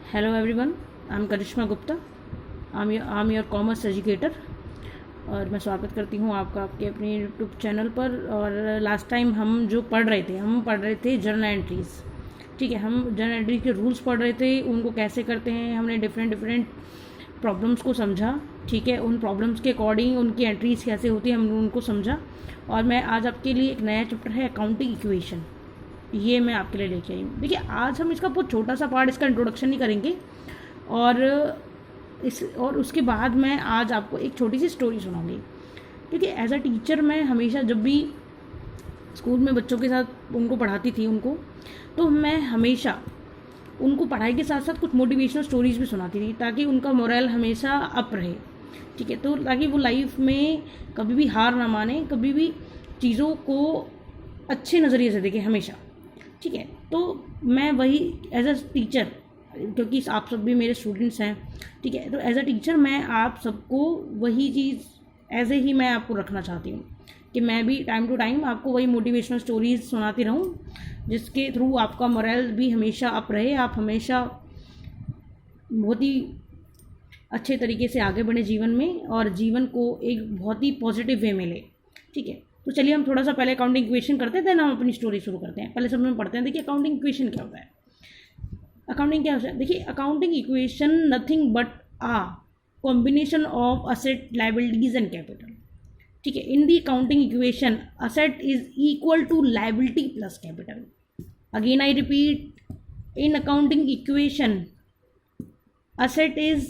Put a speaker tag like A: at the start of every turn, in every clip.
A: Hello everyone, I'm Karishma Gupta. I'm your commerce educator. और मैं स्वागत करती हूँ आपका आपके अपने यूट्यूब चैनल पर. और लास्ट टाइम हम जो पढ़ रहे थे जर्नल एंट्रीज़. ठीक है, हम जर्नल एंट्री के रूल्स पढ़ रहे थे, उनको कैसे करते हैं. हमने डिफरेंट प्रॉब्लम्स को समझा. ठीक है, उन प्रॉब्लम्स के अकॉर्डिंग उनकी एंट्रीज़ कैसे होती है हमने उनको समझा. और मैं आज आपके लिए एक नया चैप्टर है अकाउंटिंग इक्वेशन, ये मैं आपके लिए लेके आई हूँ. देखिए, आज हम इसका बहुत छोटा सा पार्ट, इसका इंट्रोडक्शन ही करेंगे. और उसके बाद मैं आज आपको एक छोटी सी स्टोरी सुनाऊंगी. क्योंकि एज अ टीचर मैं हमेशा जब भी स्कूल में बच्चों के साथ उनको पढ़ाती थी तो मैं हमेशा उनको पढ़ाई के साथ साथ कुछ मोटिवेशनल स्टोरीज भी सुनाती थी, ताकि उनका मोरल हमेशा अप रहे. ठीक है, तो ताकि वो लाइफ में कभी भी हार ना माने, कभी भी चीज़ों को अच्छे नज़रिए से देखें हमेशा. ठीक है, तो मैं वही एज अ टीचर, क्योंकि आप सब भी मेरे स्टूडेंट्स हैं. ठीक है, तो एज अ टीचर मैं आप सबको वही चीज़ एज ए ही मैं आपको रखना चाहती हूँ कि मैं भी टाइम टू टाइम आपको वही मोटिवेशनल स्टोरीज सुनाती रहूँ, जिसके थ्रू आपका मोरल भी हमेशा अप रहे, आप हमेशा बहुत ही अच्छे तरीके से आगे बढ़े जीवन में, और जीवन को एक बहुत ही पॉजिटिव वे में ले. ठीक है, तो चलिए हम थोड़ा सा पहले अकाउंटिंग इक्वेशन करते हैं, देन हम अपनी स्टोरी शुरू करते हैं. पहले सब में पढ़ते हैं. देखिए, अकाउंटिंग इक्वेशन क्या होता है. अकाउंटिंग क्या होता है, देखिए, accounting equation nothing but a combination of asset, liabilities and capital. ठीक है, in the accounting equation asset is equal to liability plus capital. Again I repeat, in accounting equation asset is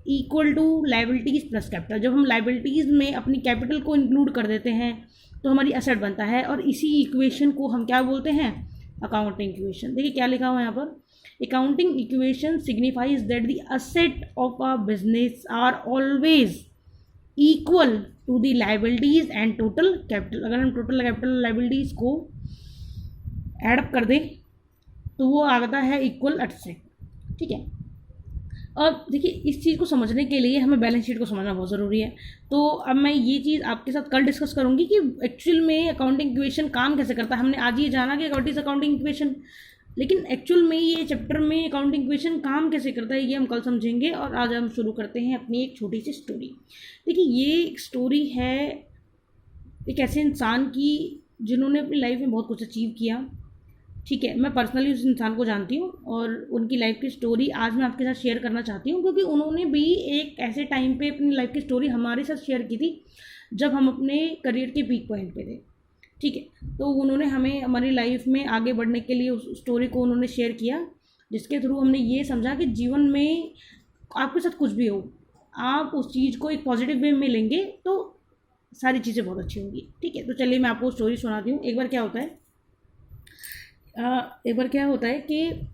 A: equal to liabilities plus capital. जब हम liabilities में अपनी capital को include कर देते हैं तो हमारी असेट बनता है, और इसी इक्वेशन को हम क्या बोलते हैं, अकाउंटिंग इक्वेशन. देखिए क्या लिखा हुआ है यहाँ पर, accounting equation signifies that the asset of a business are always equal to the liabilities and total capital. अगर हम टोटल कैपिटल लाइबिलिटीज़ को एडअप कर दें तो वो आता है इक्वल असेट. ठीक है, अब देखिए, इस चीज़ को समझने के लिए हमें बैलेंस शीट को समझना बहुत ज़रूरी है. तो अब मैं ये चीज़ आपके साथ कल डिस्कस करूँगी कि एक्चुअल में अकाउंटिंग इक्वेशन काम कैसे करता है. हमने आज ये जाना कि व्हाट इज़ अकाउंटिंग इक्वेशन, लेकिन एक्चुअल में ये चैप्टर में अकाउंटिंग इक्वेशन काम कैसे करता है ये हम कल समझेंगे. और आज हम शुरू करते हैं अपनी एक छोटी सी स्टोरी. देखिए, ये एक स्टोरी है एक ऐसे इंसान की जिन्होंने अपनी लाइफ में बहुत कुछ अचीव किया. ठीक है, मैं पर्सनली उस इंसान को जानती हूँ, और उनकी लाइफ की स्टोरी आज मैं आपके साथ शेयर करना चाहती हूँ, क्योंकि उन्होंने भी एक ऐसे टाइम पे अपनी लाइफ की स्टोरी हमारे साथ शेयर की थी जब हम अपने करियर के पीक पॉइंट पे थे. ठीक है, तो उन्होंने हमें हमारी लाइफ में आगे बढ़ने के लिए उस स्टोरी को उन्होंने शेयर किया, जिसके थ्रू हमने ये समझा कि जीवन में आपके साथ कुछ भी हो, आप उस चीज़ को एक पॉजिटिव वे में लेंगे तो सारी चीज़ें बहुत अच्छी होंगी. ठीक है, तो चलिए मैं आपको स्टोरी सुनाती हूँ. एक बार क्या होता है कि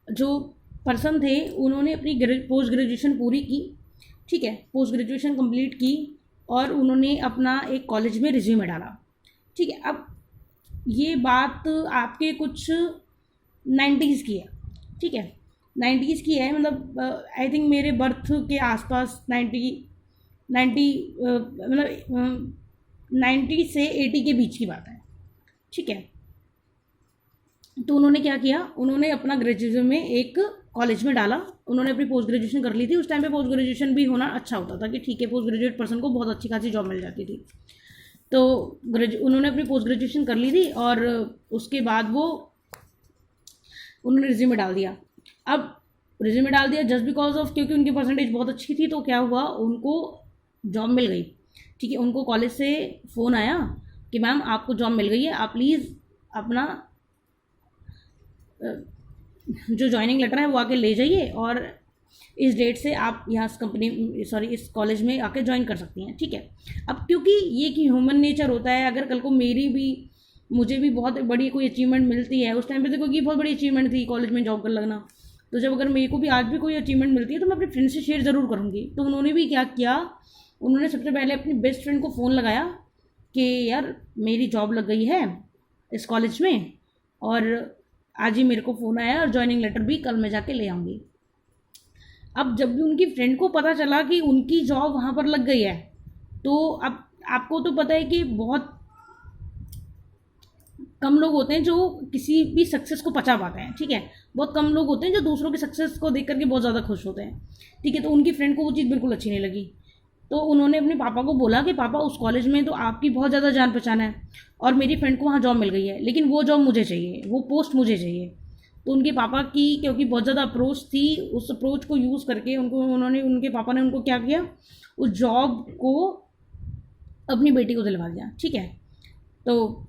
A: जो पर्सन थे उन्होंने अपनी पोस्ट ग्रेजुएशन पूरी की. ठीक है, पोस्ट ग्रेजुएशन कंप्लीट की और उन्होंने अपना एक कॉलेज में रिज्यूमे डाला. ठीक है, अब ये बात आपके कुछ 90s की है. ठीक है, 90s की है, मतलब आई थिंक मेरे बर्थ के आसपास 90 मतलब 90 से 80 के बीच की बात है. ठीक है, तो उन्होंने क्या किया, उन्होंने अपना ग्रेजुएशन में एक कॉलेज में डाला. उन्होंने अपनी पोस्ट ग्रेजुएशन कर ली थी. उस टाइम पे पोस्ट ग्रेजुएशन भी होना अच्छा होता था कि ठीक है, पोस्ट ग्रेजुएट पर्सन को बहुत अच्छी खासी जॉब मिल जाती थी. तो उन्होंने अपनी पोस्ट ग्रेजुएशन कर ली थी, और उसके बाद वो उन्होंने रिज्यूमे डाल दिया. अब रिज्यूमे डाल दिया जस्ट बिकॉज ऑफ, क्योंकि उनकी परसेंटेज बहुत अच्छी थी, तो क्या हुआ, उनको जॉब मिल गई. ठीक है, उनको कॉलेज से फ़ोन आया कि मैम आपको जॉब मिल गई है, आप प्लीज़ अपना जो ज्वाइनिंग लेटर है वो आके ले जाइए, और इस डेट से आप यहाँ इस कॉलेज में आके ज्वाइन कर सकती हैं. ठीक है, अब क्योंकि ये कि ह्यूमन नेचर होता है, अगर कल को मुझे भी बहुत बड़ी कोई अचीवमेंट मिलती है, उस टाइम पे देखो कि बहुत बड़ी अचीवमेंट थी कॉलेज में जॉब कर लगना, तो जब अगर मेरे को भी आज भी कोई अचीवमेंट मिलती है तो मैं अपने फ्रेंड से शेयर ज़रूर करूँगी. तो उन्होंने भी क्या किया, उन्होंने सबसे पहले अपनी बेस्ट फ्रेंड को फ़ोन लगाया कि यार मेरी जॉब लग गई है इस कॉलेज में, और आज ही मेरे को फ़ोन आया, और ज्वाइनिंग लेटर भी कल मैं जाके ले आऊँगी. अब जब भी उनकी फ्रेंड को पता चला कि उनकी जॉब वहाँ पर लग गई है, तो अब आपको तो पता है कि बहुत कम लोग होते हैं जो किसी भी सक्सेस को पचा पाते हैं. ठीक है, बहुत कम लोग होते हैं जो दूसरों के सक्सेस को देख करके बहुत ज़्यादा खुश होते हैं, ठीक है। तो उनकी फ्रेंड को वो चीज़ बिल्कुल अच्छी नहीं लगी, तो उन्होंने अपने पापा को बोला कि पापा उस कॉलेज में तो आपकी बहुत ज़्यादा जान पहचान है और मेरी फ्रेंड को वहाँ जॉब मिल गई है, लेकिन वो जॉब मुझे चाहिए, वो पोस्ट मुझे चाहिए। तो उनके पापा की क्योंकि बहुत ज़्यादा अप्रोच थी, उस अप्रोच को यूज़ करके उनके पापा ने उनको क्या किया, उस जॉब को अपनी बेटी को दिलवा दिया, ठीक है। तो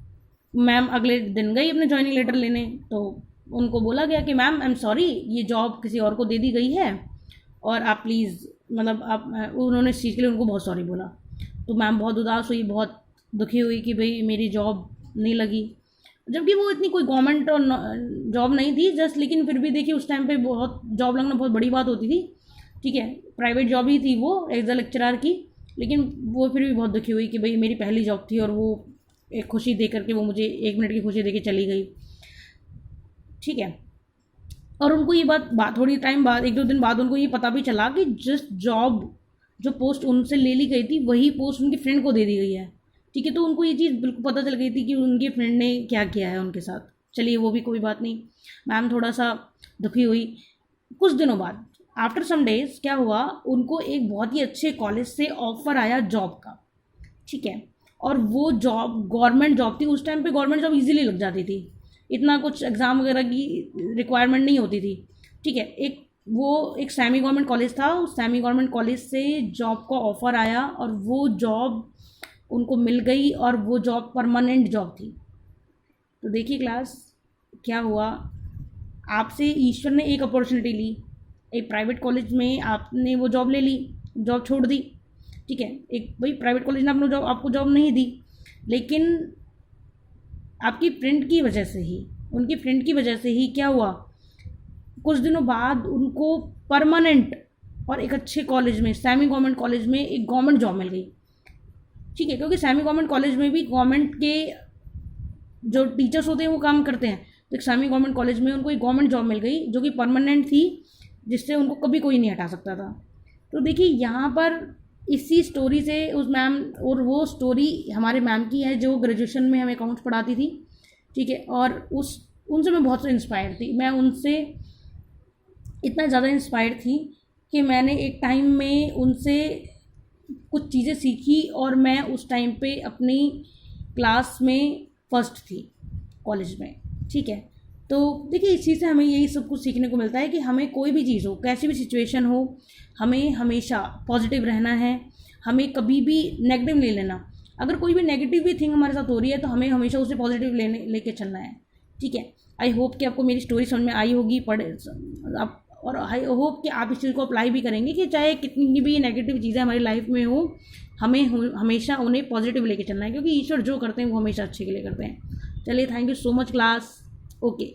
A: मैम अगले दिन गई अपने ज्वाइनिंग लेटर लेने, तो उनको बोला गया कि मैम आई एम सॉरी, ये जॉब किसी और को दे दी गई है और आप प्लीज़ मतलब आप, उन्होंने इस चीज़ के लिए उनको बहुत सॉरी बोला। तो मैम बहुत उदास हुई, बहुत दुखी हुई कि भाई मेरी जॉब नहीं लगी, जबकि वो इतनी कोई गवर्नमेंट और जॉब नहीं थी जस्ट, लेकिन फिर भी देखिए उस टाइम पे बहुत जॉब लगना बहुत बड़ी बात होती थी, ठीक है। प्राइवेट जॉब ही थी वो एज अ लेक्चरर की, लेकिन वो फिर भी बहुत दुखी हुई कि भाई मेरी पहली जॉब थी और वो एक खुशी दे करके वो मुझे 1 मिनट की खुशी दे के चली गई, ठीक है। और उनको ये बात थोड़ी टाइम बाद, 1-2 दिन बाद उनको ये पता भी चला कि जिस जॉब जो पोस्ट उनसे ले ली गई थी वही पोस्ट उनकी फ्रेंड को दे दी गई है, ठीक है। तो उनको ये चीज़ बिल्कुल पता चल गई थी कि उनके फ्रेंड ने क्या किया है उनके साथ। चलिए वो भी कोई बात नहीं, मैम थोड़ा सा दुखी हुई। कुछ दिनों बाद आफ्टर सम डेज क्या हुआ, उनको एक बहुत ही अच्छे कॉलेज से ऑफर आया जॉब का, ठीक है। और वो जॉब गवर्नमेंट जॉब थी, उस टाइम पे गवर्नमेंट जॉब इजीली लग जाती थी, इतना कुछ एग्ज़ाम वगैरह की रिक्वायरमेंट नहीं होती थी, ठीक है। एक सेमी गवर्नमेंट कॉलेज था, उस सेमी गवर्नमेंट कॉलेज से जॉब का ऑफ़र आया और वो जॉब उनको मिल गई और वो जॉब परमानेंट जॉब थी। तो देखिए क्लास क्या हुआ, आपसे ईश्वर ने एक अपॉर्चुनिटी ली, एक प्राइवेट कॉलेज में आपने वो जॉब ले ली, जॉब छोड़ दी, ठीक है। एक भाई प्राइवेट कॉलेज ने अपने आपको जॉब नहीं दी, लेकिन आपकी फ्रेंड की वजह से ही, उनकी फ्रेंड की वजह से ही क्या हुआ, कुछ दिनों बाद उनको परमानेंट और एक अच्छे कॉलेज में, सेमी गवर्नमेंट कॉलेज में एक गवर्नमेंट जॉब मिल गई, ठीक है। क्योंकि सेमी गवर्नमेंट कॉलेज में भी गवर्नमेंट के जो टीचर्स होते हैं वो काम करते हैं, तो एक सेमी गवर्नमेंट कॉलेज में उनको एक गवर्नमेंट जॉब मिल गई जो कि परमानेंट थी, जिससे उनको कभी कोई नहीं हटा सकता था। तो देखिए यहाँ पर इसी स्टोरी से उस मैम, और वो स्टोरी हमारे मैम की है जो ग्रेजुएशन में हमें अकाउंट्स पढ़ाती थी, ठीक है। और उनसे मैं बहुत इंस्पायर थी, मैं उनसे इतना ज़्यादा इंस्पायर थी कि मैंने एक टाइम में उनसे कुछ चीज़ें सीखी और मैं उस टाइम पे अपनी क्लास में फर्स्ट थी कॉलेज में, ठीक है। तो देखिए इस चीज़ से हमें यही सब कुछ सीखने को मिलता है कि हमें कोई भी चीज़ हो, कैसी भी सिचुएशन हो, हमें हमेशा पॉजिटिव रहना है, हमें कभी भी नेगेटिव नहीं लेना। अगर कोई भी नेगेटिव भी थिंग हमारे साथ हो रही है तो हमें हमेशा उसे पॉजिटिव लेके चलना है, ठीक है। आई होप कि आपको मेरी स्टोरी समझ में आई होगी, आप, और आई होप कि आप इस चीज़ को अप्लाई भी करेंगे कि चाहे कितनी भी नेगेटिव चीज़ें हमारी लाइफ में हो, हमें हमेशा उन्हें पॉजिटिव लेके चलना है, क्योंकि ईश्वर जो करते हैं वो हमेशा अच्छे के लिए करते हैं। चलिए, thank you so much class, okay.